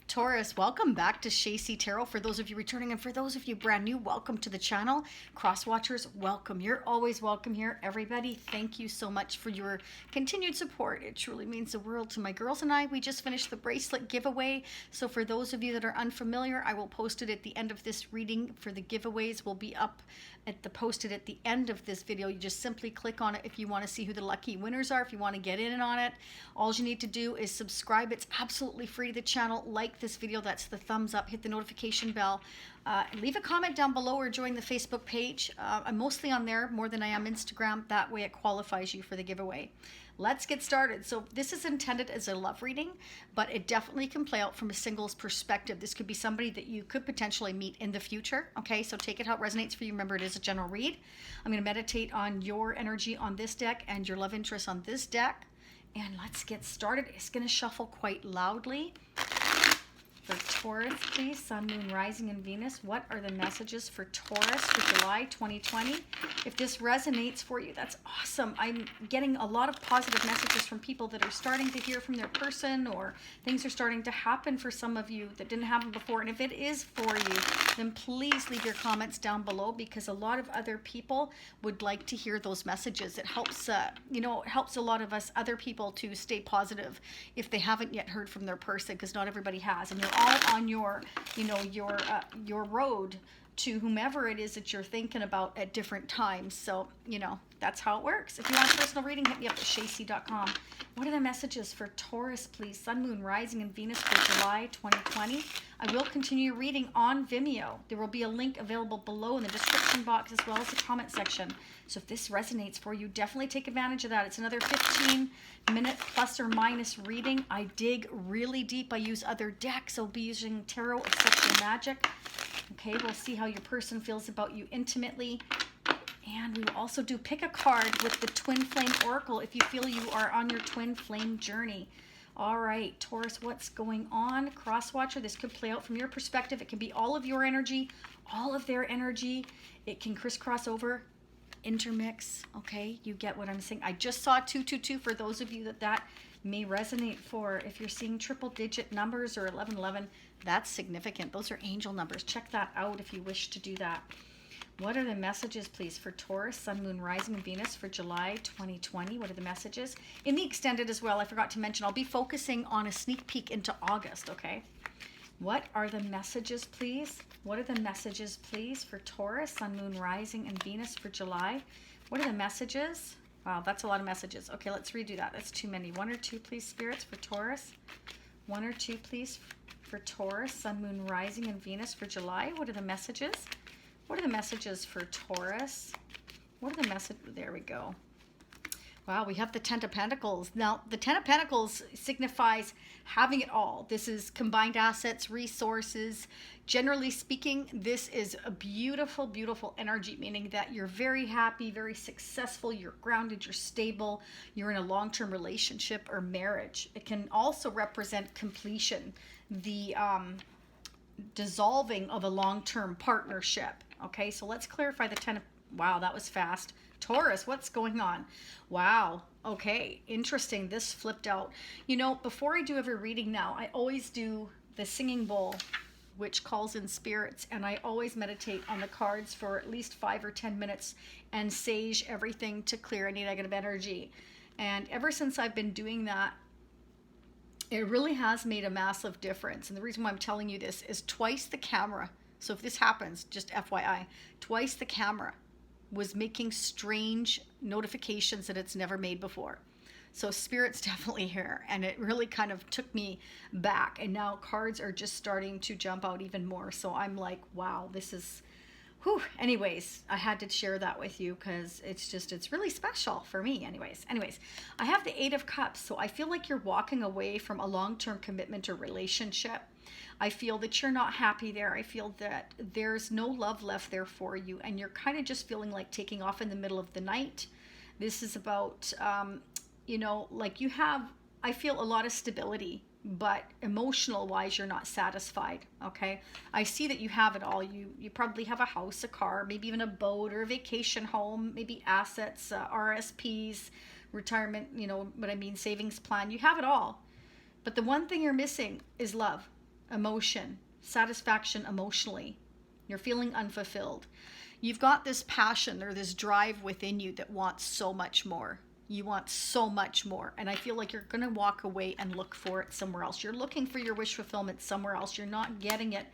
Taurus, welcome back to Shacy Tarot. For those of you returning and for those of you brand new, welcome to the channel. Crosswatchers, welcome. You're always welcome here. Everybody, thank you so much for your continued support. It truly means the world to my girls and I. We just finished the bracelet giveaway. So for those of you that are unfamiliar, I will post it at the end of this reading. For the giveaways will be up posted at the end of this video. You just simply click on it if you want to see who the lucky winners are, if you want to get in on it. All you need to do is subscribe. It's absolutely free to the channel. Like this video, that's the thumbs up, hit the notification bell, leave a comment down below or join the Facebook page. I'm mostly on there more than I am Instagram. That way it qualifies you for the giveaway. Let's get started. So this is intended as a love reading, but it definitely can play out from a singles perspective. This could be somebody that you could potentially meet in the future. Okay, so take it how it resonates for you. Remember, it is a general read. I'm going to meditate on your energy on this deck and your love interest on this deck. And let's get started. It's going to shuffle quite loudly. For Taurus, please, Sun, Moon, Rising, and Venus. What are the messages for Taurus for July 2020? If this resonates for you, that's awesome. I'm getting a lot of positive messages from people that are starting to hear from their person, or things are starting to happen for some of you that didn't happen before. And if it is for you, then please leave your comments down below, because a lot of other people would like to hear those messages. It helps, it helps a lot of us other people to stay positive if they haven't yet heard from their person, because not everybody has. And they're all on your road to whomever it is that you're thinking about at different times. So, that's how it works. If you want a personal reading, hit me up at shacy.com. What are the messages for Taurus, please? Sun, Moon, Rising, and Venus for July 2020. I will continue reading on Vimeo. There will be a link available below in the description box as well as the comment section. So if this resonates for you, definitely take advantage of that. It's another 15-minute plus or minus reading. I dig really deep. I use other decks. I'll be using Tarot of Sexual Magic. Okay, we'll see how your person feels about you intimately. And we will also do pick a card with the Twin Flame Oracle if you feel you are on your Twin Flame journey. All right, Taurus, what's going on? Crosswatcher, this could play out from your perspective. It can be all of your energy, all of their energy. It can crisscross over, intermix. Okay, you get what I'm saying. I just saw 222 for those of you that may resonate for. If you're seeing triple digit numbers or 1111, that's significant. Those are angel numbers. Check that out if you wish to do that. What are the messages, please, for Taurus, Sun, Moon, Rising, and Venus for July 2020? What are the messages? In the extended as well, I forgot to mention, I'll be focusing on a sneak peek into August, okay? What are the messages, please? What are the messages, please, for Taurus, Sun, Moon, Rising, and Venus for July? What are the messages? Wow, that's a lot of messages. Okay, let's redo that. That's too many. One or two, please, spirits, for Taurus. One or two, please, for Taurus, Sun, Moon, Rising, and Venus for July. What are the messages? What are the messages for Taurus? What are the messages? There we go. Wow, we have the Ten of Pentacles. Now, the Ten of Pentacles signifies having it all. This is combined assets, resources. Generally speaking, this is a beautiful, beautiful energy, meaning that you're very happy, very successful, you're grounded, you're stable, you're in a long-term relationship or marriage. It can also represent completion, the dissolving of a long-term partnership. Okay, so let's clarify the 10 of, wow, that was fast. Taurus, what's going on? Wow, okay, interesting. This flipped out. Before I do every reading now, I always do the singing bowl, which calls in spirits, and I always meditate on the cards for at least 5 or 10 minutes and sage everything to clear any negative energy. And ever since I've been doing that, it really has made a massive difference. And the reason why I'm telling you this is twice the camera. So if this happens, just FYI, twice the camera was making strange notifications that it's never made before. So spirit's definitely here, and it really kind of took me back. And now cards are just starting to jump out even more. So I'm like, wow, this is, whew. Anyways, I had to share that with you because it's really special for me. Anyways, I have the Eight of Cups. So I feel like you're walking away from a long-term commitment or relationship. I feel that you're not happy there. I feel that there's no love left there for you, and you're kind of just feeling like taking off in the middle of the night. This is about, like you have, I feel a lot of stability, but emotional wise, you're not satisfied. Okay. I see that you have it all. You probably have a house, a car, maybe even a boat or a vacation home, maybe assets, RSPs, retirement, savings plan. You have it all. But the one thing you're missing is love. emotion, satisfaction emotionally. You're feeling unfulfilled. You've got this passion or this drive within you that wants so much more. You want so much more. And I feel like you're going to walk away and look for it somewhere else. You're looking for your wish fulfillment somewhere else. You're not getting it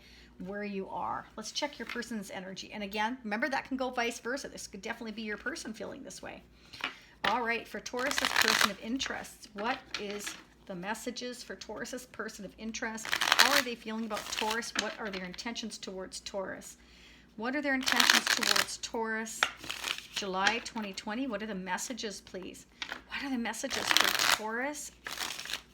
where you are. Let's check your person's energy. And again, remember that can go vice versa. This could definitely be your person feeling this way. All right, for Taurus's person of interest, what is the messages for Taurus's person of interest? How are they feeling about Taurus? What are their intentions towards Taurus? What are their intentions towards Taurus? July 2020. What are the messages, please? What are the messages for Taurus?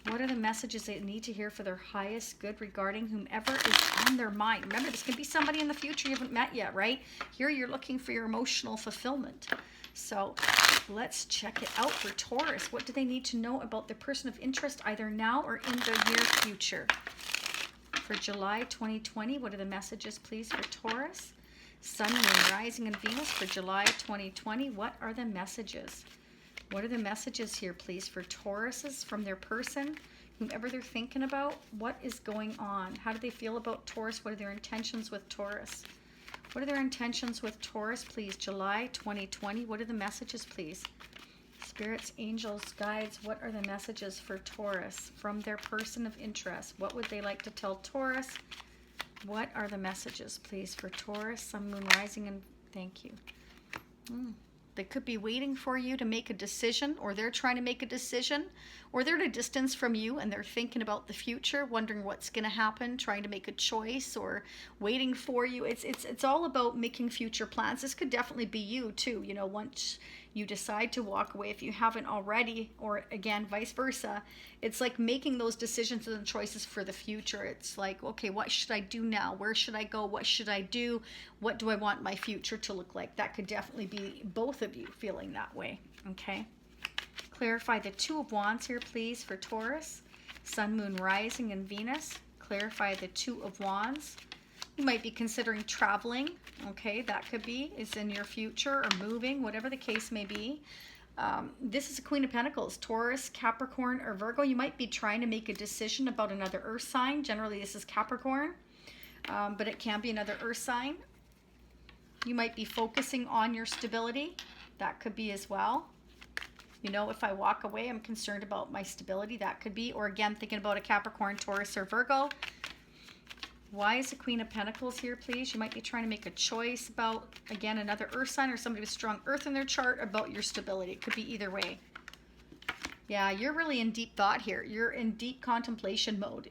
What are the messages they need to hear for their highest good regarding whomever is on their mind? Remember, this can be somebody in the future you haven't met yet, right? Here you're looking for your emotional fulfillment. So let's check it out for Taurus. What do they need to know about their person of interest either now or in the near future? For July 2020, what are the messages, please, for Taurus? Sun, Moon, Rising, and Venus for July 2020. What are the messages? What are the messages here, please, for Tauruses from their person, whomever they're thinking about? What is going on? How do they feel about Taurus? What are their intentions with Taurus? What are their intentions with Taurus, please? July 2020. What are the messages, please? Spirits, angels, guides, what are the messages for Taurus from their person of interest? What would they like to tell Taurus? What are the messages, please, for Taurus, Sun, Moon, Rising, and thank you. They could be waiting for you to make a decision, or they're trying to make a decision, or they're at a distance from you and they're thinking about the future, wondering what's going to happen, trying to make a choice, or waiting for you. It's all about making future plans. This could definitely be you too. You know, once you decide to walk away, if you haven't already, or again, vice versa, it's like making those decisions and choices for the future. It's like, okay, what should I do now? Where should I go? What should I do? What do I want my future to look like? That could definitely be both of you feeling that way, okay? Clarify the Two of Wands here, please, for Taurus, Sun, Moon, Rising, and Venus. Clarify the Two of Wands. You might be considering traveling, okay? That could be, is in your future, or moving, whatever the case may be. This is a Queen of Pentacles, Taurus, Capricorn, or Virgo. You might be trying to make a decision about another earth sign. Generally, this is Capricorn, but it can be another earth sign. You might be focusing on your stability. That could be as well. You know, if I walk away, I'm concerned about my stability. That could be, or again, thinking about a Capricorn, Taurus, or Virgo. Why is the Queen of Pentacles here, please? You might be trying to make a choice about, again, another earth sign or somebody with strong earth in their chart about your stability. It could be either way. Yeah, you're really in deep thought here. You're in deep contemplation mode.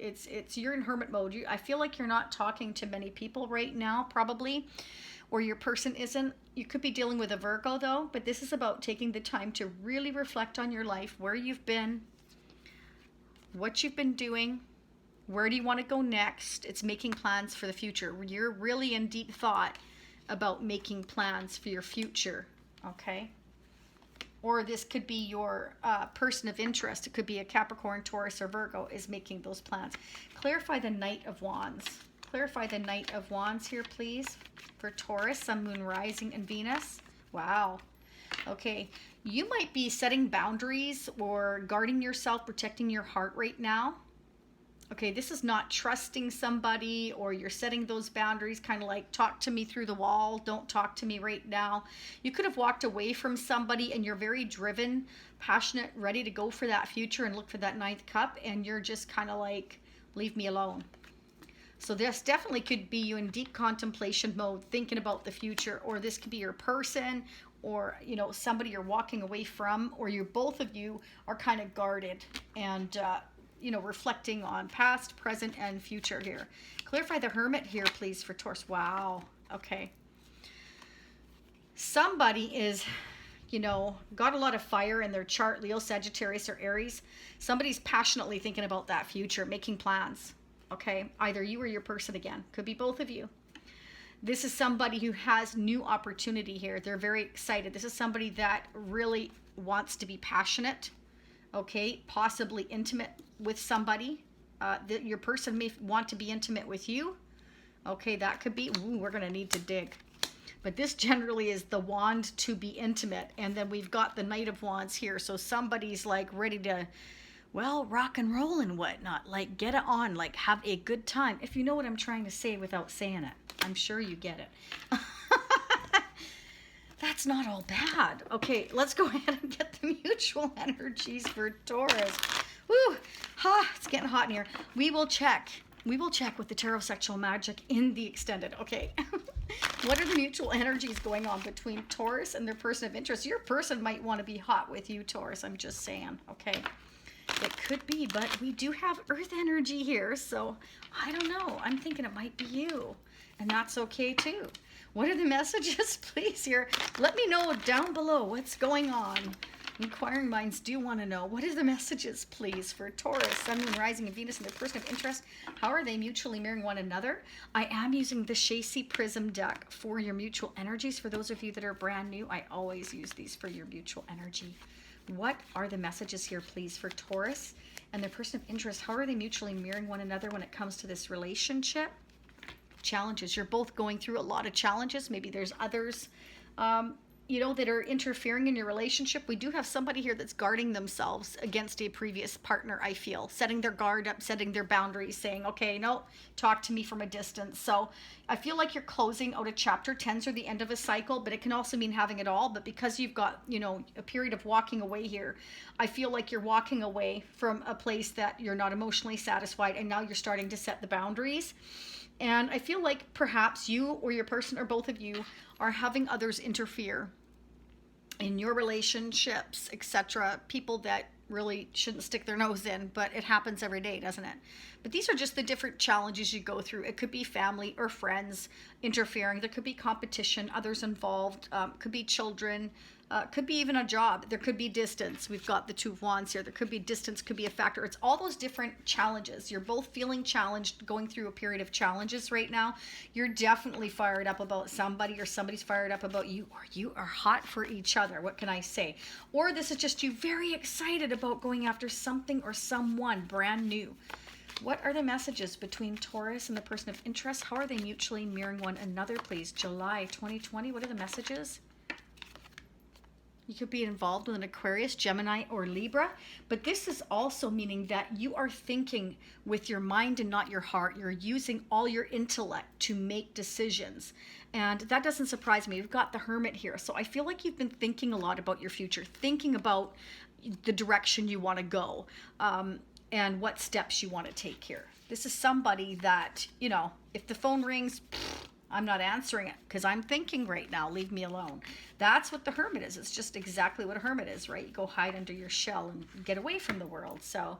You're in hermit mode. I feel like you're not talking to many people right now, probably, or your person isn't. You could be dealing with a Virgo, though, but this is about taking the time to really reflect on your life, where you've been, what you've been doing, where do you want to go next? It's making plans for the future. You're really in deep thought about making plans for your future, okay? Or this could be your person of interest. It could be a Capricorn, Taurus, or Virgo is making those plans. Clarify the Knight of Wands. Clarify the Knight of Wands here, please, for Taurus, Sun, Moon, Rising, and Venus. Wow. Okay. You might be setting boundaries or guarding yourself, protecting your heart right now. Okay, this is not trusting somebody, or you're setting those boundaries, kind of like, talk to me through the wall, don't talk to me right now. You could have walked away from somebody and you're very driven, passionate, ready to go for that future and look for that ninth cup, and you're just kind of like, leave me alone. So this definitely could be you in deep contemplation mode, thinking about the future, or this could be your person, or, you know, somebody you're walking away from, or you, both of you are kind of guarded and, you know, reflecting on past, present, and future here. Clarify the Hermit here, please, for Taurus. Wow. Okay. Somebody is, you know, got a lot of fire in their chart, Leo, Sagittarius, or Aries. Somebody's passionately thinking about that future, making plans. Okay. Either you or your person again. Could be both of you. This is somebody who has new opportunity here. They're very excited. This is somebody that really wants to be passionate. Okay. Possibly intimate with somebody. Your person may want to be intimate with you. Okay, that could be, ooh, we're going to need to dig. But this generally is the wand to be intimate. And then we've got the Knight of Wands here. So somebody's like ready to, well, rock and roll and whatnot. Like, get it on. Like, have a good time. If you know what I'm trying to say without saying it. I'm sure you get it. That's not all bad. Okay, let's go ahead and get the mutual energies for Taurus. Woo! It's getting hot in here. We will check with the Tarot Sexual Magic in the extended. Okay. What are the mutual energies going on between Taurus and their person of interest? Your person might want to be hot with you, Taurus. I'm just saying. Okay. It could be, but we do have Earth energy here, so I don't know. I'm thinking it might be you, and that's okay too. What are the messages, please, here? Let me know down below what's going on. Inquiring minds do want to know. What are the messages, please, for Taurus, Sun, Moon, Rising, and Venus, and their person of interest? How are they mutually mirroring one another? I am using the Shacey Prism deck for your mutual energies. For those of you that are brand new, I always use these for your mutual energy. What are the messages here, please, for Taurus and their person of interest? How are they mutually mirroring one another when it comes to this relationship? Challenges. You're both going through a lot of challenges. Maybe there's others that are interfering in your relationship. We do have somebody here that's guarding themselves against a previous partner, I feel. Setting their guard up, setting their boundaries, saying, okay, no, talk to me from a distance. So I feel like you're closing out a chapter. 10s are the end of a cycle, but it can also mean having it all. But because you've got, a period of walking away here, I feel like you're walking away from a place that you're not emotionally satisfied, and now you're starting to set the boundaries. And I feel like perhaps you or your person or both of you are having others interfere in your relationships, etc. People that really shouldn't stick their nose in, but it happens every day, doesn't it? But these are just the different challenges you go through. It could be family or friends interfering. There could be competition, others involved, could be children, could be even a job. There could be distance. We've got the Two of Wands here. There could be distance, could be a factor. It's all those different challenges. You're both feeling challenged, going through a period of challenges right now. You're definitely fired up about somebody, or somebody's fired up about you, or you are hot for each other. What can I say? Or this is just you very excited about going after something or someone brand new. What are the messages between Taurus and the person of interest? How are they mutually mirroring one another, please? July 2020, what are the messages? You could be involved with an Aquarius, Gemini, or Libra, but this is also meaning that you are thinking with your mind and not your heart. You're using all your intellect to make decisions, and that doesn't surprise me. We've got the Hermit here, so I feel like you've been thinking a lot about your future, thinking about the direction you want to go, and what steps you want to take here. This is somebody that, if the phone rings, I'm not answering it because I'm thinking right now, leave me alone. That's what the Hermit is. It's just exactly what a Hermit is, right? You go hide under your shell and get away from the world. So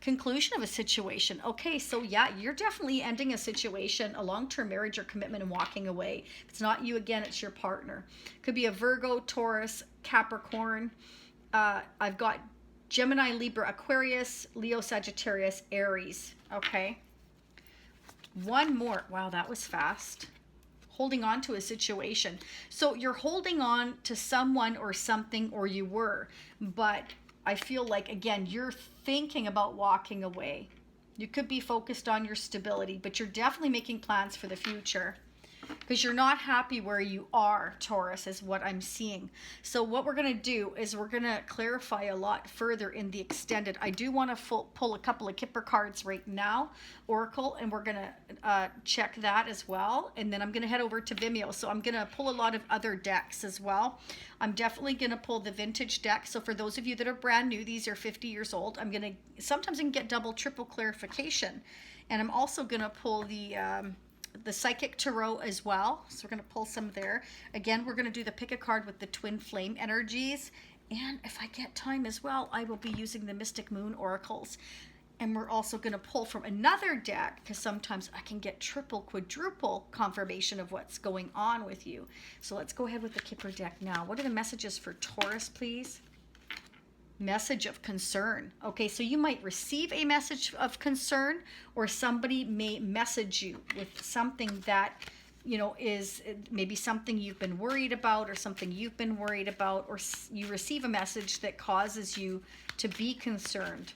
conclusion of a situation. Okay, so yeah, you're definitely ending a situation, a long-term marriage or commitment, and walking away. If it's not you, again, it's your partner. Could be a Virgo, Taurus, Capricorn. I've got Gemini, Libra, Aquarius, Leo, Sagittarius, Aries. Okay. One more. Wow, that was fast. Holding on to a situation. So you're holding on to someone or something, or you were, but I feel like, again, you're thinking about walking away. You could be focused on your stability, but you're definitely making plans for the future because you're not happy where you are, Taurus, is what I'm seeing. So what we're going to do is we're going to clarify a lot further in the extended. I do want to pull a couple of Kipper cards right now, Oracle, and we're going to check that as well. And then I'm going to head over to Vimeo. So I'm going to pull a lot of other decks as well. I'm definitely going to pull the vintage deck. So for those of you that are brand new, these are 50 years old. Sometimes I can get double, triple clarification. And I'm also going to pull the Psychic Tarot as well. So we're going to pull some there. Again, we're going to do the pick a card with the twin flame energies. And if I get time as well, I will be using the Mystic Moon Oracles. And we're also going to pull from another deck because sometimes I can get triple, quadruple confirmation of what's going on with you. So let's go ahead with the Kipper deck now. What are the messages for Taurus, please? Message of concern. Okay, so you might receive a message of concern, or somebody may message you with something that, is maybe something you've been worried about, or something you've been worried about, or you receive a message that causes you to be concerned.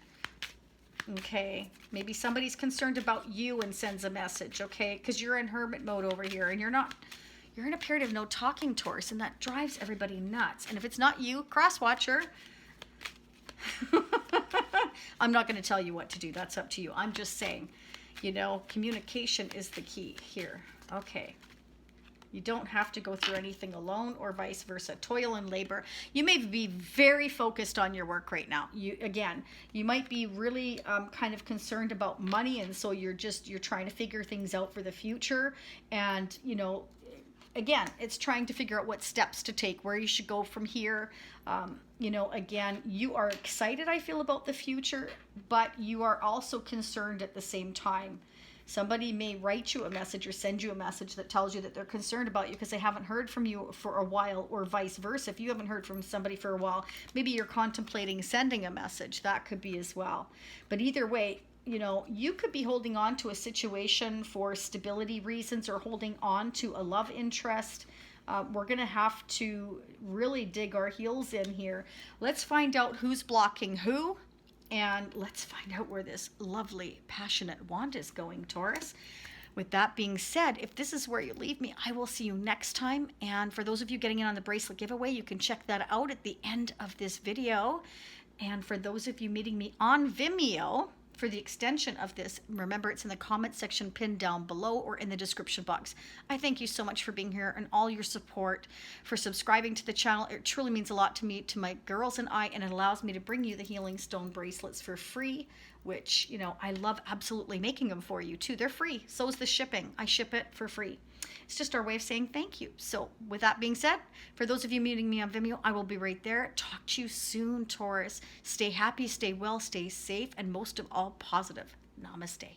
Okay, maybe somebody's concerned about you and sends a message, okay, because you're in hermit mode over here, and you're in a period of no talking, Taurus, and that drives everybody nuts. And if it's not you, Crosswatcher, I'm not going to tell you what to do. That's up to you. I'm just saying, you know, communication is the key here. Okay. You don't have to go through anything alone or vice versa. Toil and labor. You may be very focused on your work right now. You might be really kind of concerned about money, and so you're trying to figure things out for the future. And, you know, again, it's trying to figure out what steps to take, where you should go from here. You know, again, you are excited, I feel, about the future, but you are also concerned at the same time. Somebody may write you a message or send you a message that tells you that they're concerned about you because they haven't heard from you for a while, or vice versa. If you haven't heard from somebody for a while, maybe you're contemplating sending a message. That could be as well. But either way, you know, you could be holding on to a situation for stability reasons, or holding on to a love interest. We're going to have to really dig our heels in here. Let's find out who's blocking who. And let's find out where this lovely, passionate wand is going, Taurus. With that being said, if this is where you leave me, I will see you next time. And for those of you getting in on the bracelet giveaway, you can check that out at the end of this video. And for those of you meeting me on Vimeo, for the extension of this, remember it's in the comment section pinned down below or in the description box. I thank you so much for being here and all your support, for subscribing to the channel. It truly means a lot to me, to my girls and I, and it allows me to bring you the Healing Stone bracelets for free, which, you know, I love absolutely making them for you too. They're free. So is the shipping. I ship it for free. It's just our way of saying thank you. So with that being said, for those of you meeting me on Vimeo, I will be right there. Talk to you soon, Taurus. Stay happy, stay well, stay safe, and most of all, positive. Namaste.